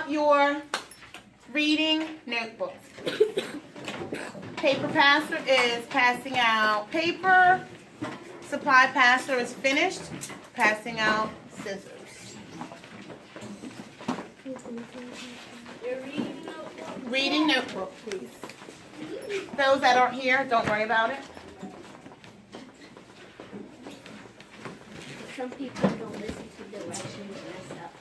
out your reading notebooks. Paper passer is passing out paper. Supply passer is finished passing out scissors. Your reading notebook. Reading notebook, please. Those that aren't here, don't worry about it. Some people don't listen to directions and mess up.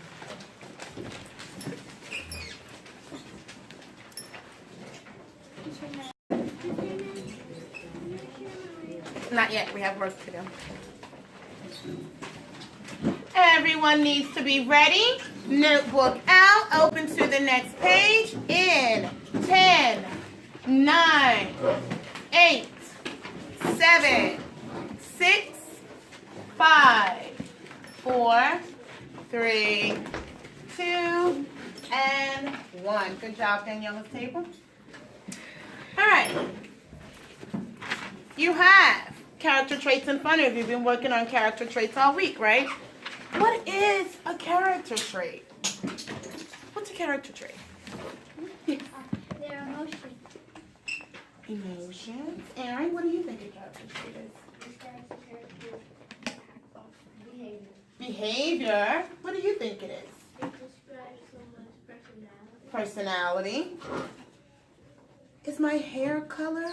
Not yet, we have work to do. Everyone needs to be ready. Notebook out, open to the next page in 10, 9, 8, 7, 6, 5, 4, 3, 2, and 1. Good job, Daniela's table. All right. You have character traits in front of you. You've been working on character traits all week, right? What is a character trait? What's a character trait? Their emotions. Emotions. Aaron, what do you think a character trait is? Behavior. Behavior. What do you think it is? It describes someone's personality. Personality. Is my hair color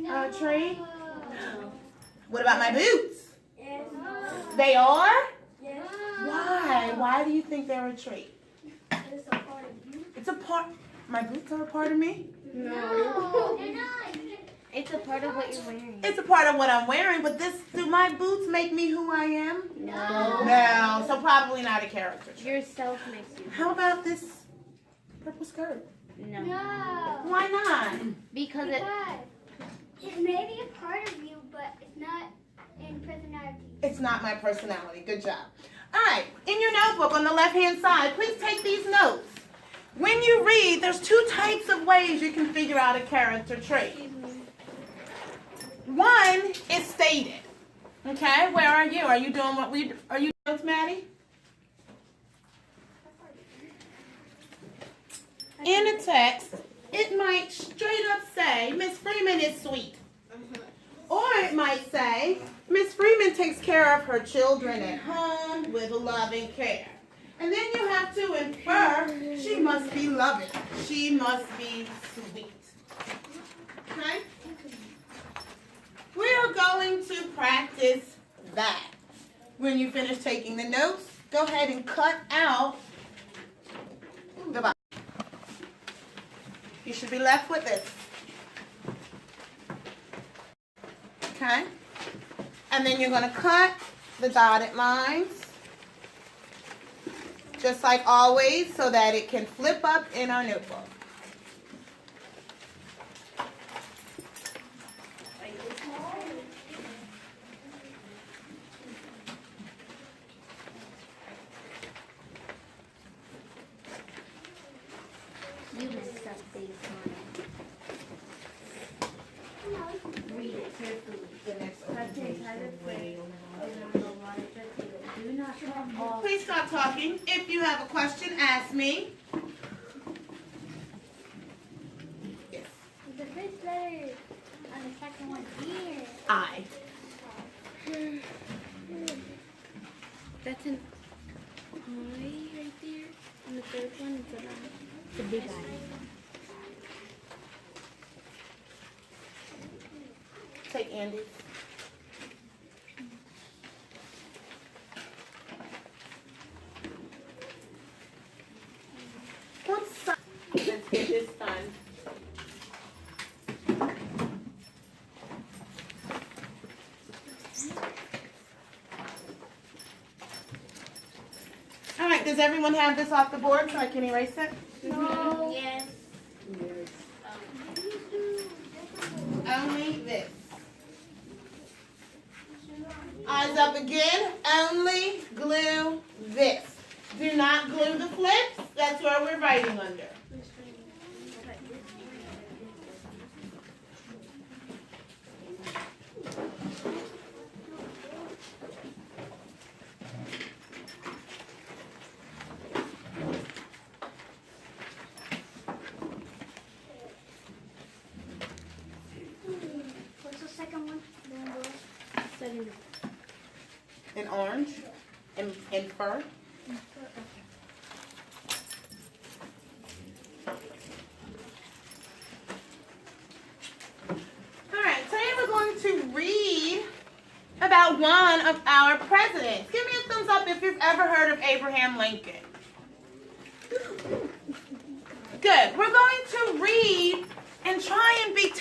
a trait? What about my boots? Yes. They are? Yes. Why? Why do you think they're a trait? It's a part of you. It's a part. My boots are a part of me? No. It's a part of what you're wearing. It's a part of what I'm wearing, but do my boots make me who I am? No. No, so probably not a character trait. Yourself makes you. How about this purple skirt? No. Why not? Because It may be a part of you, but it's not in personality. It's not my personality. Good job. All right, in your notebook on the left-hand side, please take these notes. When you read, there's two types of ways you can figure out a character trait. One is stated. Okay, where are you? Are you doing are you notes, Maddie? In a text, it might straight up say, Miss Freeman is sweet. Or it might say, Miss Freeman takes care of her children at home with loving care. And then you have to infer, she must be loving. She must be sweet. Okay? We're going to practice that. When you finish taking the notes, go ahead and cut out the box. You should be left with this. Okay? And then you're going to cut the dotted lines, just like always, so that it can flip up in our notebook. you messed up these ones. Read it carefully. Touch inside the plate. Do not drop off. Please stop talking. If you have a question, ask me. Yes. The first letter on the second one here. I. That's an I right there. And the third one is an I. It's a big I. Take Andy. Let's get this done. All right, does everyone have this off the board so I can erase it? No. Yes. Only this. Eyes up again. Only glue this. Do not glue the flips. That's where we're writing under. In orange? In fur? Alright, today we're going to read about one of our presidents. Give me a thumbs up if you've ever heard of Abraham Lincoln. Good. We're going to read and try and be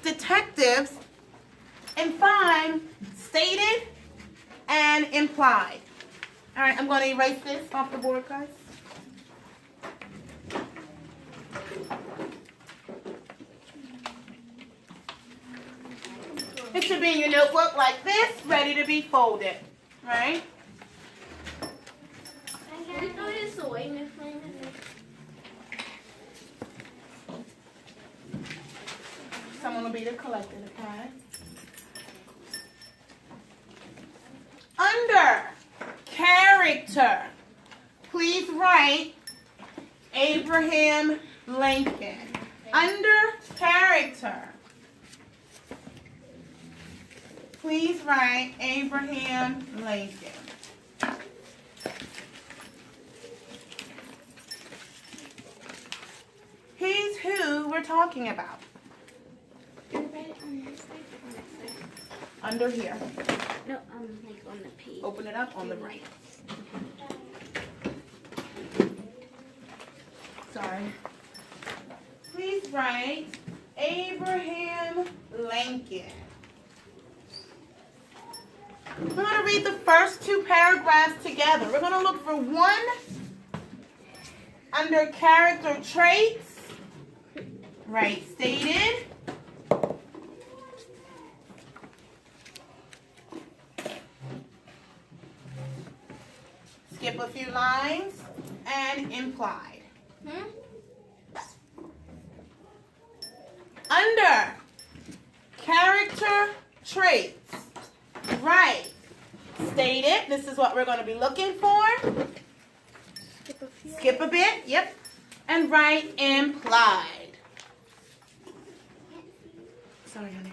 detectives and find stated and implied. All right, I'm going to erase this off the board, guys. It should be in your notebook like this, ready to be folded. Right? Can we throw this away, Miss Freeman? Someone will be the collector, okay? Under character, please write Abraham Lincoln. Under character, please write Abraham Lincoln. He's who we're talking about. Under here. No, like on the page. Open it up on the right. Sorry. Please write Abraham Lincoln. We're going to read the first two paragraphs together. We're going to look for one under character traits. Right, stated. Skip a few lines and implied. Under character traits, right, stated. This is what we're going to be looking for. Skip a bit, yep, and write implied. Sorry, honey.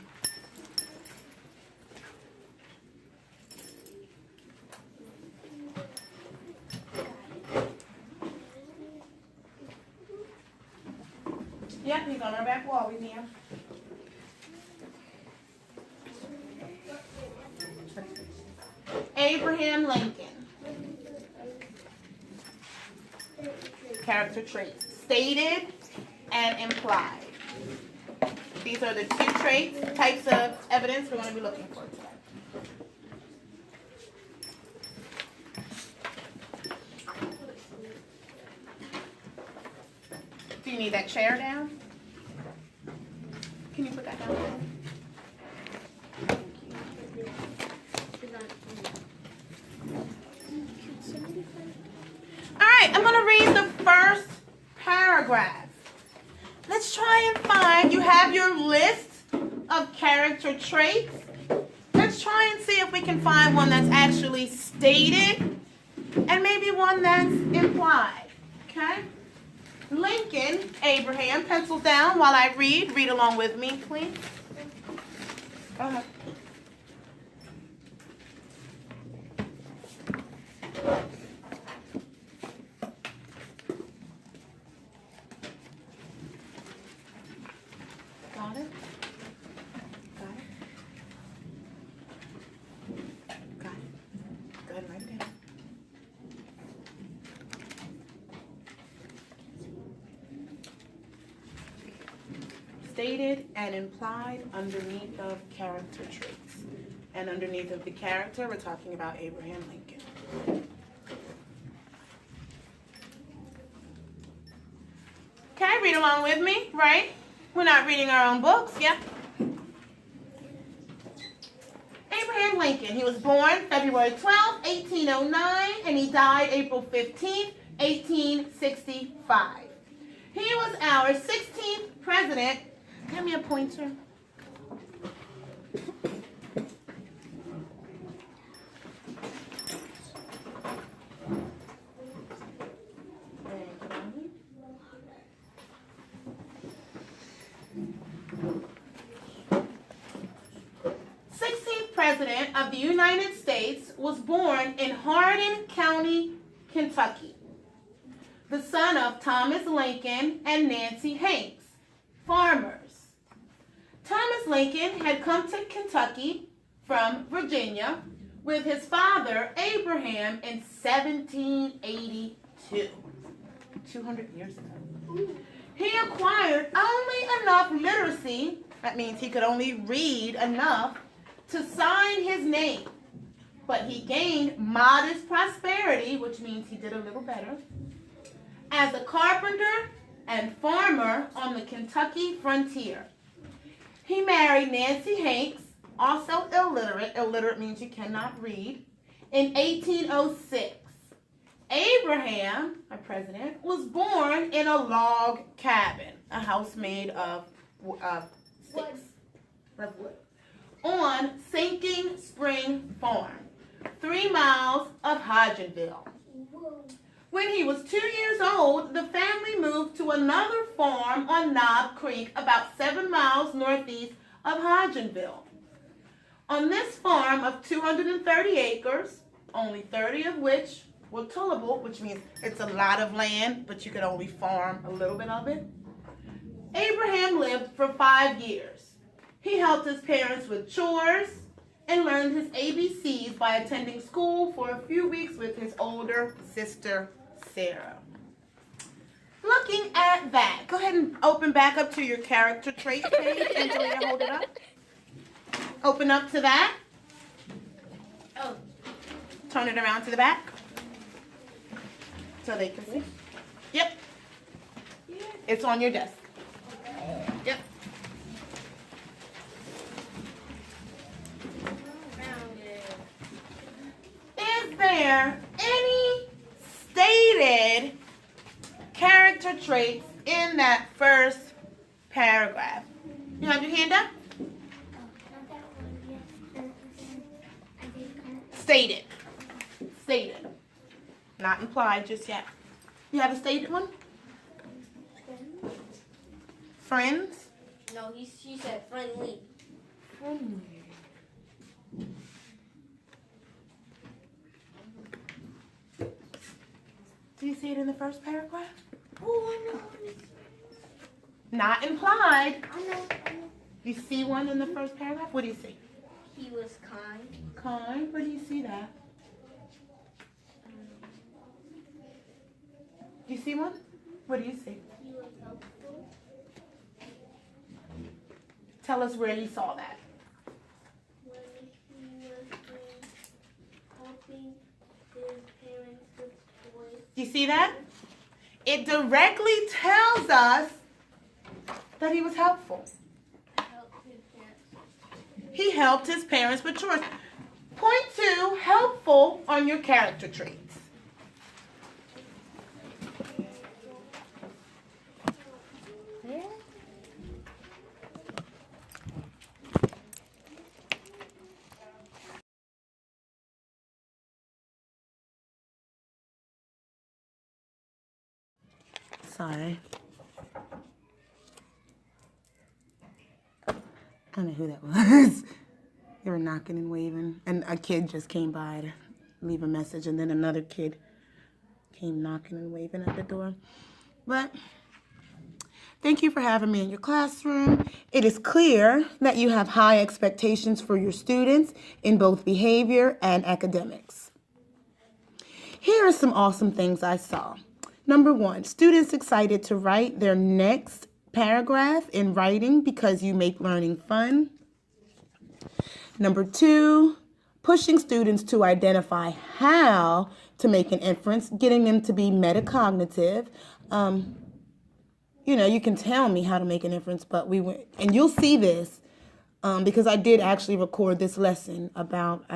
Yep, he's on our back wall with him. Abraham Lincoln. Character traits. Stated and implied. These are the two traits, types of evidence we're going to be looking for today. Do you need that chair down? Can you put that down? All right, I'm going to read the first paragraph. Let's try and find, you have your list of character traits. Let's try and see if we can find one that's actually stated and maybe one that's implied. Okay? Lincoln, Abraham, pencils down while I read. Read along with me, please. Go ahead. Got it? Got it? Got it. Go ahead and write it down. Stated and implied underneath of character traits. And underneath of the character, we're talking about Abraham Lincoln. Okay, read along with me, right? We're not reading our own books, yeah? Abraham Lincoln, he was born February 12, 1809, and he died April 15, 1865. He was our 16th president. Give me a pointer. President of the United States was born in Hardin County, Kentucky, the son of Thomas Lincoln and Nancy Hanks, farmers. Thomas Lincoln had come to Kentucky from Virginia with his father, Abraham, in 1782, 200 years ago. He acquired only enough literacy, that means he could only read enough, to sign his name. But he gained modest prosperity, which means he did a little better, as a carpenter and farmer on the Kentucky frontier. He married Nancy Hanks, also illiterate. Illiterate means you cannot read, in 1806. Abraham, our president, was born in a log cabin, a house made of sticks, of wood, on Sinking Spring Farm, 3 miles of Hodgenville. When he was 2 years old, the family moved to another farm on Knob Creek, about 7 miles northeast of Hodgenville. On this farm of 230 acres, only 30 of which were tillable, which means it's a lot of land, but you could only farm a little bit of it, Abraham lived for 5 years. He helped his parents with chores and learned his ABCs by attending school for a few weeks with his older sister, Sarah. Looking at that, go ahead and open back up to your character traits page. Angelina, hold it up. Open up to that. Oh. Turn it around to the back so they can see. Yep. It's on your desk. Yep. Is there any stated character traits in that first paragraph? You have your hand up? Stated. Stated. Not implied just yet. You have a stated one? Friends? No, she said friendly. Friendly. Do you see it in the first paragraph? Oh, I know. Not implied. I know. You see one in the first paragraph? What do you see? He was kind. Kind? Where do you see that? Do you see one? What do you see? He was helpful. Tell us where you saw that. When he was helping his parents with toys. Do you see that? It directly tells us that he was helpful. He helped his parents with chores. Point 2, helpful on your character traits. Sorry. I don't know who that was. They were knocking and waving, and a kid just came by to leave a message, and then another kid came knocking and waving at the door. But thank you for having me in your classroom. It is clear that you have high expectations for your students in both behavior and academics. Here are some awesome things I saw. Number 1, students excited to write their next paragraph in writing because you make learning fun. Number 2, pushing students to identify how to make an inference, getting them to be metacognitive. You can tell me how to make an inference, but and you'll see this because I did actually record this lesson about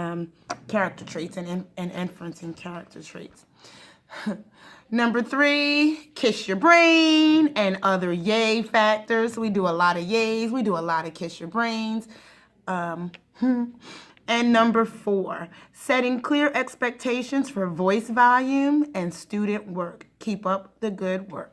character traits and inferencing character traits. Number 3, kiss your brain and other yay factors. We do a lot of yays. We do a lot of kiss your brains. And number 4, setting clear expectations for voice volume and student work. Keep up the good work.